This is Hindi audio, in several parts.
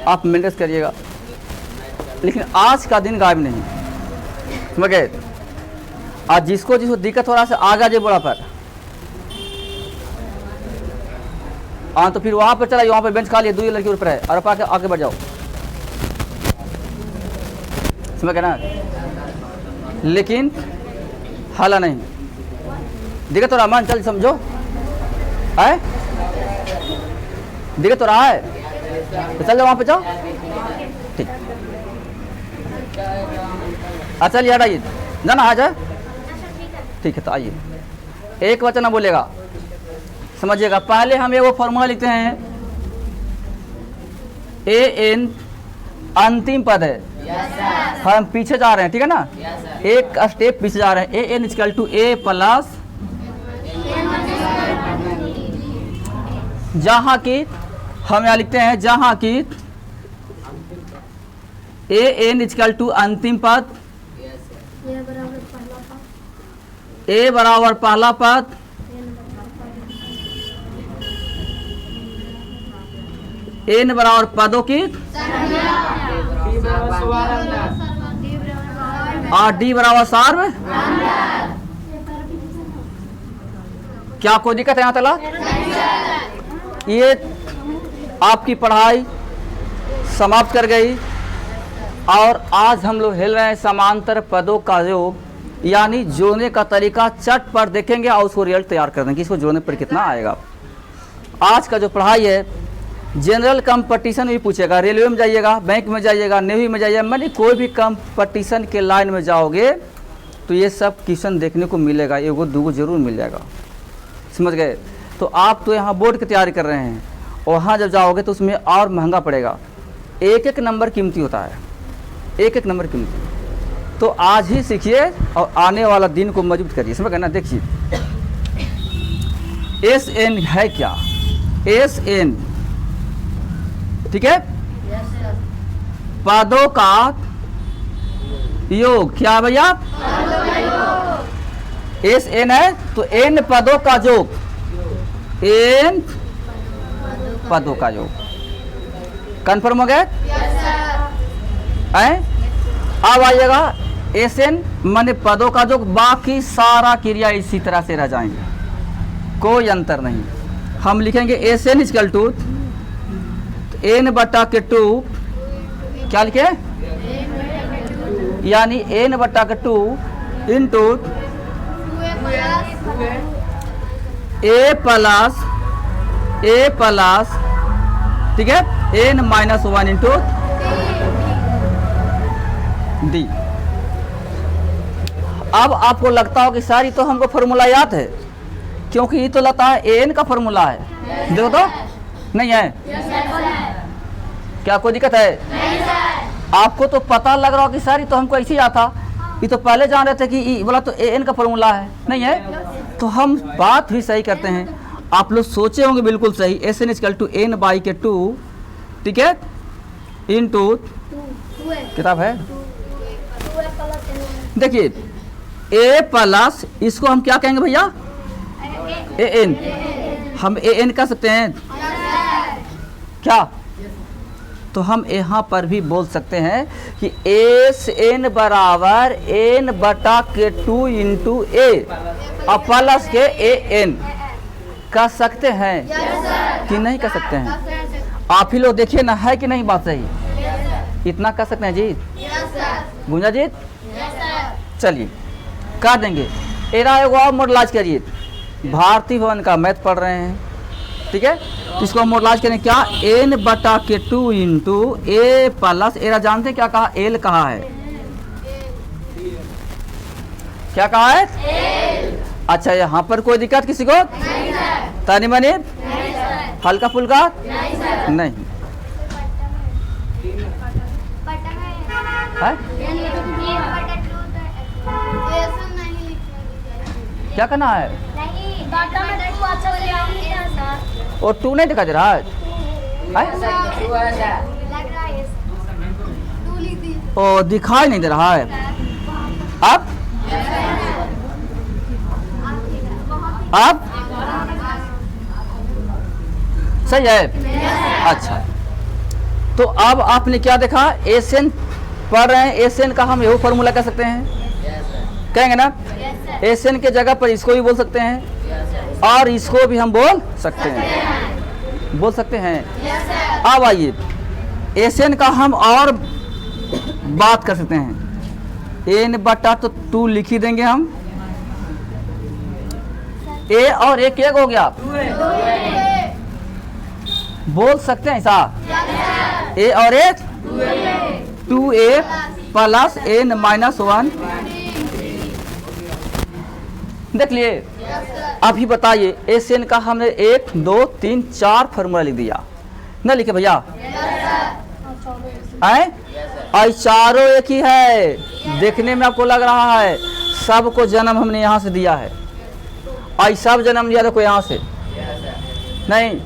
आप मेंटेन करिएगा। लेकिन आज का दिन गायब नहीं, समझ गए। आज जिसको जिसको दिक्कत हो रहा है आगा जे बोला पर तो फिर वहाँ पर चला, वहाँ पर बेंच खा लिए, 2 लड़की ऊपर है और आके आगे बढ़ जाओ, समझ गए ना। लेकिन हाला नहीं, दिक्कत हो रहा मन, चल समझो है, दिक्कत हो रहा है तो चल जाओ वहाँ पे जाओ, ठीक। अच्छा चलिए हटाइए, जाना आ जाए, ठीक है। तो आइए, एक वचन ना बोलेगा, समझिएगा। पहले हम एक फॉर्मूला लिखते हैं, ए एन अंतिम पद है, हम पीछे जा रहे हैं, ठीक है ना, एक स्टेप पीछे जा रहे हैं। A N equal to A plus जहाँ की हम यहाँ लिखते हैं, जहाँ की ए एन इक्वल टू अंतिम पद, ए बराबर पहला पद, एन बराबर पदों की और डी बराबर सार्व। क्या कोई दिक्कत है यहाँ तक? ये आपकी पढ़ाई समाप्त कर गई और आज हम लोग हिल रहे हैं समांतर पदों का योग, यानी जोड़ने का तरीका चट पर देखेंगे और उसको रिजल्ट तैयार कर देंगे, इसको जोड़ने पर कितना आएगा। आज का जो पढ़ाई है जनरल कंपटीशन भी पूछेगा, रेलवे में जाइएगा, बैंक में जाइएगा, नेवी में जाइएगा, मैंने कोई भी कंपटीशन के लाइन में जाओगे तो ये सब क्वेश्चन देखने को मिलेगा, एगो दूगो जरूर मिल जाएगा, समझ गए। तो आप तो यहाँ बोर्ड की तैयारी कर रहे हैं, वहाँ जब जाओगे तो उसमें और महंगा पड़ेगा, एक एक नंबर कीमती होता है, एक एक नंबर कीमती। तो आज ही सीखिए और आने वाला दिन को मजबूत करिए, समझ गए ना। देखिए एस एन है क्या, एस एन, ठीक है, पदों का योग, क्या भैया, एस एन है तो एन पदों का योग, एन पदों का योग, कंफर्म हो गया। अब आइएगा एस एन माने पदों का योग, बाकी सारा क्रिया इसी तरह से रह जाएंगे, कोई अंतर नहीं। हम लिखेंगे S n equal to n बटा के 2, क्या लिखे, यानी एन बटा के 2 इंटू ए प्लस, ठीक है, एन माइनस 1 इंटू डी। अब आपको लगता हो कि सर ये तो हमको फॉर्मूला याद है, क्योंकि ये तो लगता है एन का फॉर्मूला है, देखो तो नहीं है, क्या कोई दिक्कत है? नहीं सर। आपको तो पता लग रहा हो कि सर ये तो हमको ऐसे ही आता, ये तो पहले जान रहे थे कि बोला तो एन का फॉर्मूला है, नहीं है। तो हम बात भी सही करते हैं, आप लोग सोचे होंगे बिल्कुल सही, S n equal to n by के 2, ठीक है, इंटू किताब है, देखिए ए प्लस, इसको हम क्या कहेंगे भैया, ए एन, हम ए एन कह सकते हैं क्या। तो हम यहाँ पर भी बोल सकते हैं कि एस एन बराबर एन बटा के 2 इंटू ए और प्लस के ए एन कह सकते हैं कि नहीं कह सकते हैं? आप ही लोग देखिए ना, है कि नहीं बात सही, इतना कह सकते हैं जी, गुंजा जी, चलिए कर देंगे। एरा एगो और मॉडलाइज करिए, भारतीय भवन का मैथ पढ़ रहे हैं, ठीक है, इसको हम मॉडलाइज करें, क्या, एन बटा के 2 इंटू ए प्लस, एरा जानते हैं क्या कहा, एल कहा है, क्या कहा है, एल। अच्छा यहाँ पर कोई दिक्कत किसी को नहीं सर, तानी मनी हल्का फुल्का नहीं है? क्या करना है, और 2 नहीं दिखा दे रहा है? ओ दिखाई नहीं दे रहा है, अब सही है, अच्छा तो अब आपने क्या देखा, एसएन पढ़ रहे हैं, एसएन का हम यही फॉर्मूला कह सकते हैं, कहेंगे ना। एसएन के जगह पर इसको भी बोल सकते हैं और इसको भी हम बोल सकते हैं, बोल सकते हैं। अब आइए एसएन का हम और बात कर सकते हैं। एन बटा तो 2 लिख ही देंगे हम, ए और एक हो गया, बोल सकते हैं ऐसा, ए और एक 2a प्लस n माइनस 1। देख लिए। अभी बताइए एसएन का हमने 1 2 3 4 फॉर्मूला लिख दिया, ना लिखे भैया? आई चारों एक ही है, देखने में आपको लग रहा है सबको जन्म हमने यहाँ से दिया है, आई सब जन्म लिया देखो यहाँ से नहीं।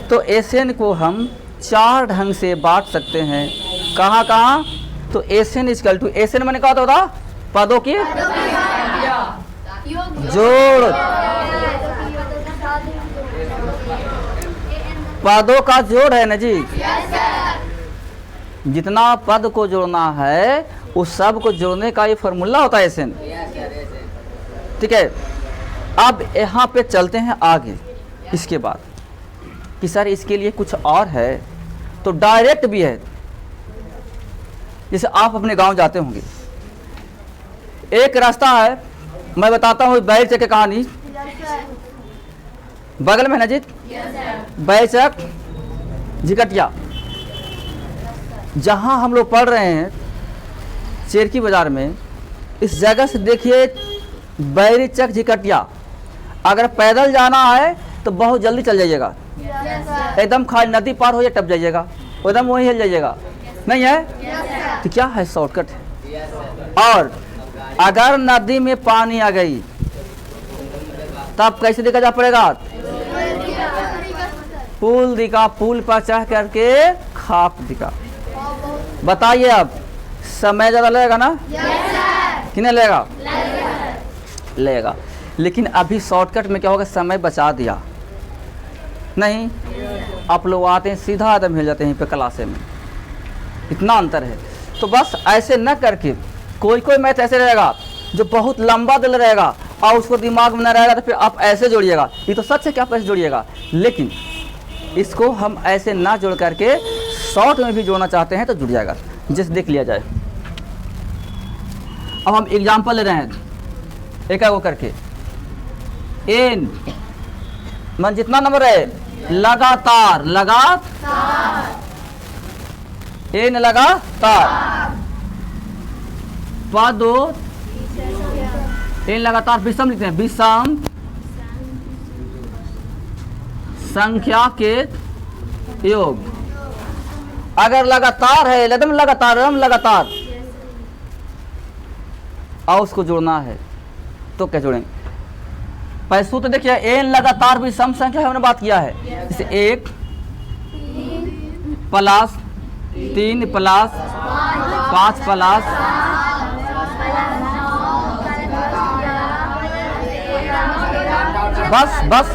तो एसएन को हम 4 ढंग से बांट सकते हैं। कहाँ कहाँ? तो एसएन इक्वल टू, एसएन मैंने कहा था पदों की जोड़, पदों का जोड़ है ना जी। जितना पद को जोड़ना है उस सब को जोड़ने का ये फॉर्मूला होता है एसएन, ठीक है। अब यहाँ पे चलते हैं आगे इसके बाद कि सर इसके लिए कुछ और है, तो डायरेक्ट भी है। जैसे आप अपने गांव जाते होंगे, एक रास्ता है, मैं बताता हूँ बैरचक की कहानी, बगल में है ना जी बैरचक झिकटिया, जहाँ हम लोग पढ़ रहे हैं चेरकी बाजार में। इस जगह से देखिए बैरचक झिकटिया, अगर पैदल जाना है तो बहुत जल्दी चल जाइएगा, एकदम खाली नदी पार हो या टप जाइएगा, एकदम वहीं हिल जाइएगा, नहीं है? तो क्या है, शॉर्टकट है। और अगर नदी में पानी आ गई तब कैसे दिखा जा पड़ेगा? पुल दिखा, पुल पर चढ़ करके खाप दिखा। बताइए अब समय ज़्यादा लगेगा ना? कितने लगेगा? लगेगा। लेकिन अभी शॉर्टकट में क्या होगा, समय बचा दिया नहीं। आप लोग आते हैं सीधा एकदम हिल जाते हैं पे क्लासे में, इतना अंतर है। तो बस ऐसे न करके, कोई कोई मैथ ऐसे रहेगा जो बहुत लंबा दिल रहेगा और उसको दिमाग में न रहेगा, तो फिर आप ऐसे जोड़िएगा। ये तो सच है कि आप ऐसे जोड़िएगा, लेकिन इसको हम ऐसे ना जोड़ करके शॉर्ट में भी जोड़ना चाहते हैं तो जुड़ जाएगा। जैसे देख लिया जाए, अब हम एग्जाम्पल ले रहे हैं एक वो करके। एन मन जितना नंबर है लगातार, एन लगातार, पदो एन लगातार विषम लिखते हैं, विषम संख्या के योग। अगर लगातार है, एकदम लगातार और उसको जोड़ना है तो क्या जोड़ेंगे? पहले सूत्र देखिए, एन लगातार भी सम संख्या है, हमने बात किया है। जैसे 1 प्लस 3 प्लस 5 प्लस बस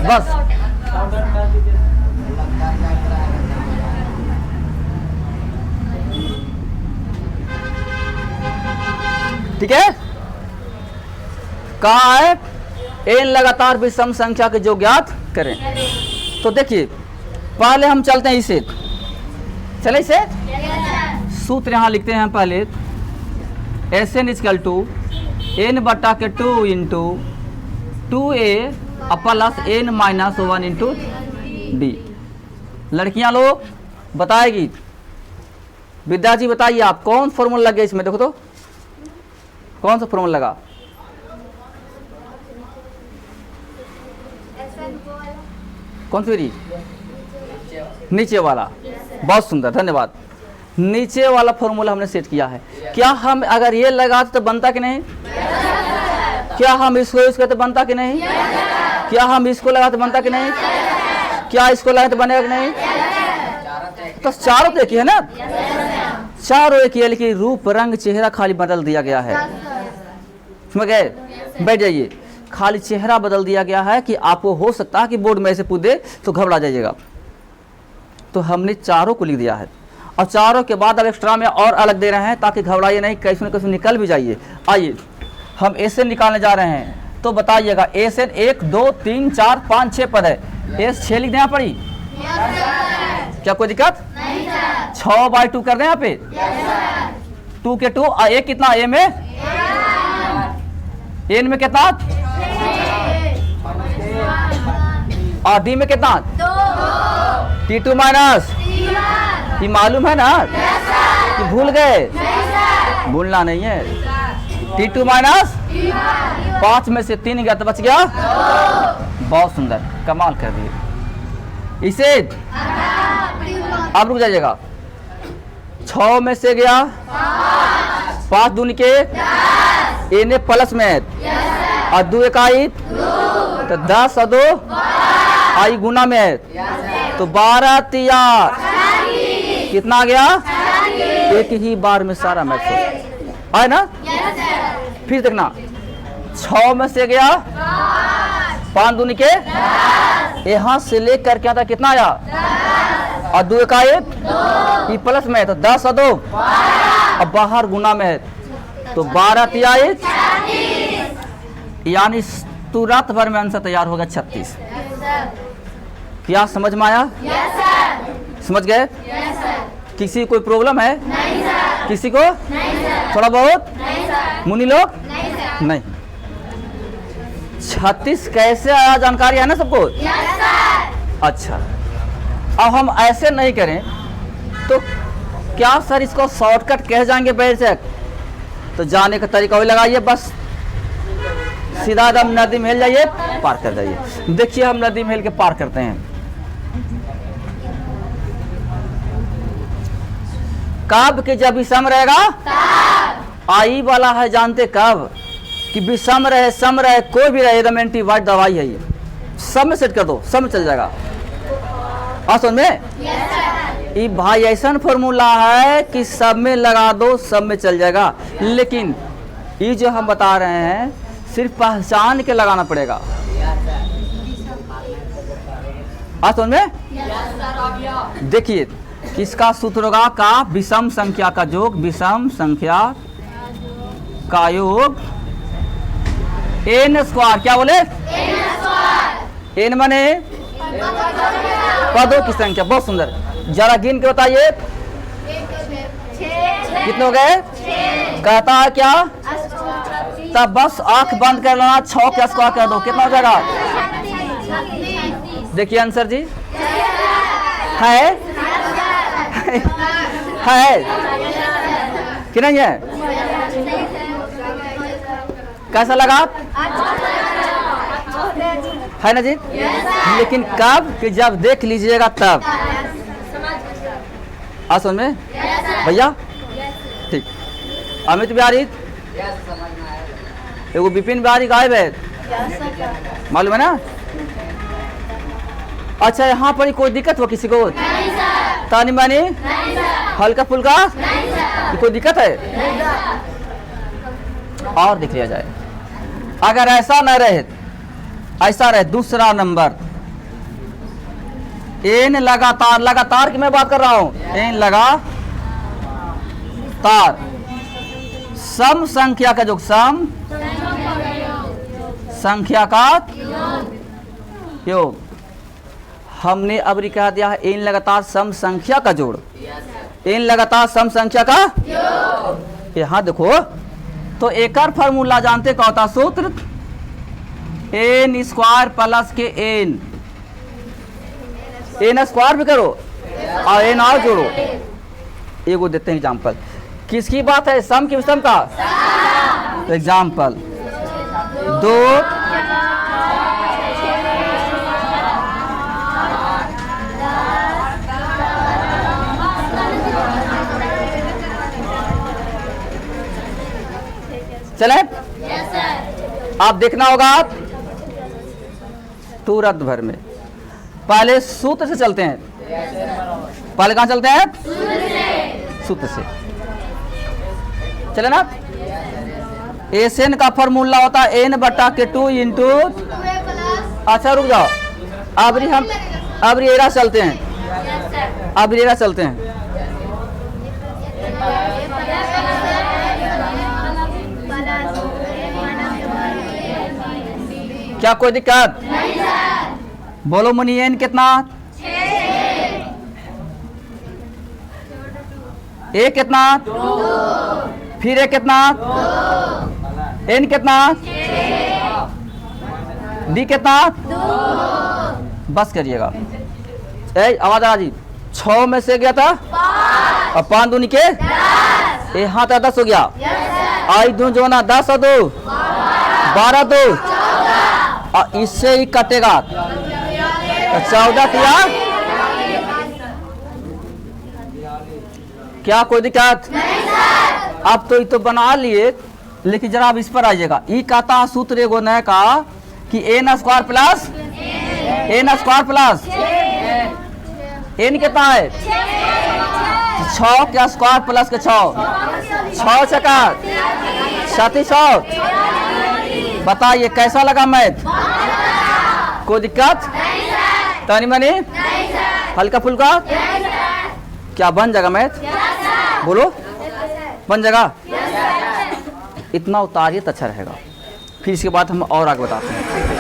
ठीक है। कहा है एन लगातार विषम संख्या के जो ज्ञात करें। तो देखिए पहले हम चलते हैं इसे, चले इसे सूत्र यहां लिखते हैं पहले। S n equal to n बटा के 2 into 2a plus n minus 1 into D. लड़कियां लोग बताएगी, विद्या जी बताइए आप कौन फॉर्मूला लगे इसमें? देखो तो कौन सा फॉर्मूला लगा? कौन सी? नीचे वाला। बहुत सुंदर, धन्यवाद। नीचे वाला फॉर्मूला हमने सेट किया है। क्या हम अगर ये लगाते तो बनता कि नहीं? क्या हम इसको यूज करते बनता कि नहीं? क्या हम इसको लगाते बनता कि नहीं? क्या इसको लगाते तो बनेगा कि नहीं? तो चारों तो एक ही है ना, चारों एक ही है, लेकिन रूप रंग चेहरा खाली बदल दिया गया है। समझ गए? बैठ जाइए। खाली चेहरा बदल दिया गया है कि आपको हो सकता है कि बोर्ड में ऐसे पूछ दे तो घबरा जाइएगा। तो हमने चारों को लिख दिया है। और चारों के बाद अब एक्स्ट्रा में और अलग दे रहे हैं ताकि घबराइए नहीं, कैसे न कैसे निकल भी जाइए। आइए हम एस निकालने जा रहे हैं, तो बताइएगा एस एन 1 2 3 4 5 6 पद है, एस 6 लिख दें यहाँ पड़ी? क्या कोई दिक्कत? 6/2 कर दें यहाँ पे? 2 के 2 ए कितना? ए में एन में कितना? और डी में कितना? T2 माइनस, ये मालूम है ना कि भूल गए? भूलना नहीं है। T2 माइनस 5 में से 3 गया तो बच गया 2। बहुत सुंदर, कमाल कर दिए। इसे अब रुक जाइएगा, 6 में से गया 5 दूनी के एन प्लस में और 2 इकाई तो 10 और 2 आई गुना में तो 12 तिया कितना आ गया? एक ही बार में सारा मैथ आए ना। फिर देखना 6 में से गया 5 दूनी के यहाँ से लेकर क्या था कितना आया? और 2 इकाई ई प्लस में तो 10 और 2 अब बाहर गुना में तो 12 तिया यानी तुरंत भर में आंसर तैयार होगा 36। क्या समझ में आया? समझ गए? किसी कोई प्रॉब्लम है? किसी को थोड़ा बहुत? मुनि लोग नहीं। 36 कैसे आया जानकारी है ना सबको? अच्छा, अब हम ऐसे नहीं करें तो क्या सर इसको शॉर्टकट कह जाएंगे बेशक? तो जाने का तरीका वही लगाइए, बस सीधा एकदम नदी महल जाइए, पार कर जाइए। देखिए हम नदी महल के पार करते हैं। कब कि जब विषम रहेगा आई वाला है, जानते कब कि विषम रहे सम रहे कोई भी रहे, एकदम एंटीबायोटिक दवाई है ये। सब में सेट कर दो, सब में चल जाएगा। और समझ में ये भाई ऐसा फॉर्मूला है कि सब में लगा दो, सब में चल जाएगा। लेकिन ये जो हम बता रहे हैं सिर्फ पहचान के लगाना पड़ेगा। आज समझ में? देखिए किसका सूत्र होगा? का विषम संख्या का योग, विषम संख्या का योग n स्क्वायर। क्या बोले? n माने पदों की संख्या। बहुत सुंदर, जरा गिन के बताइए कितने हो गए? कहता है क्या? तब बस आंख बंद कर लेना, 6 का स्क्वायर कर दो, कितना हो जाएगा? देखिए आंसर जी है कि नहीं है? कैसा लगा? है ना जी? लेकिन कब कि जब देख लीजिएगा तब। आ समझ में भैया? ठीक। अमित बिहारी, एगो विपिन बिहारी गायब है, मालूम है ना? अच्छा, यहाँ पर कोई दिक्कत हो किसी को? तानी मानी हल्का फुल्का कोई दिक्कत है? और देख लिया जाए। अगर ऐसा न रहे, ऐसा रहे दूसरा नंबर एन लगातार, लगातार की मैं बात कर रहा हूं, एन लगातार सम संख्या का योग, सम संख्या का योग। हमने अब कह दिया है एन लगातार सम संख्या का जोड़, एन लगातार सम संख्या का यहाँ देखो तो एक और फॉर्मूला जानते क्या होता? सूत्र एन स्क्वायर प्लस के एन, एन स्क्वायर भी करो और एन और जोड़ो। एगो देते हैं एग्जाम्पल। किसकी बात है? सम की विषम का एग्जाम्पल। 2 चले आप देखना होगा तुरंत भर में। पहले सूत्र से चलते हैं। पहले कहां चलते हैं? सूत्र से चले ना। एन का फॉर्मूला होता है एन बटा के 2 इंटू। अच्छा रुक जाओ, अब हम एरा चलते हैं, अब एरा चलते हैं। क्या कोई दिक्कत नहीं सर। बोलो मुनि एन कितना? ए कितना? फिर ए कितना? एन कितना? डी कितना? बस करिएगा। ए आवाज आ जी। 6 में से गया था और 5 दूनी के यहाँ था 10 हो गया। आई दो जो ना 10 और 2 12 2 और इससे ही कटेगा तो 14 किया। क्या कोई दिक्कत नहीं सर। अब तो ये तो बना लिए, लेकिन जरा अब इस पर आइएगा। ई कहता सूत्र एगो नया का कि एन स्क्वायर प्लस एन कितना है? 6 के स्क्वायर प्लस के 6 छका 37। बताइए कैसा लगा मैथ? कोई दिक्कत तानी मनी? हल्का फुल्का? क्या बन जाएगा मैथ? बोलो बन जाएगा। इतना उतारिए तो अच्छा रहेगा, फिर इसके बाद हम और आगे बताते हैं।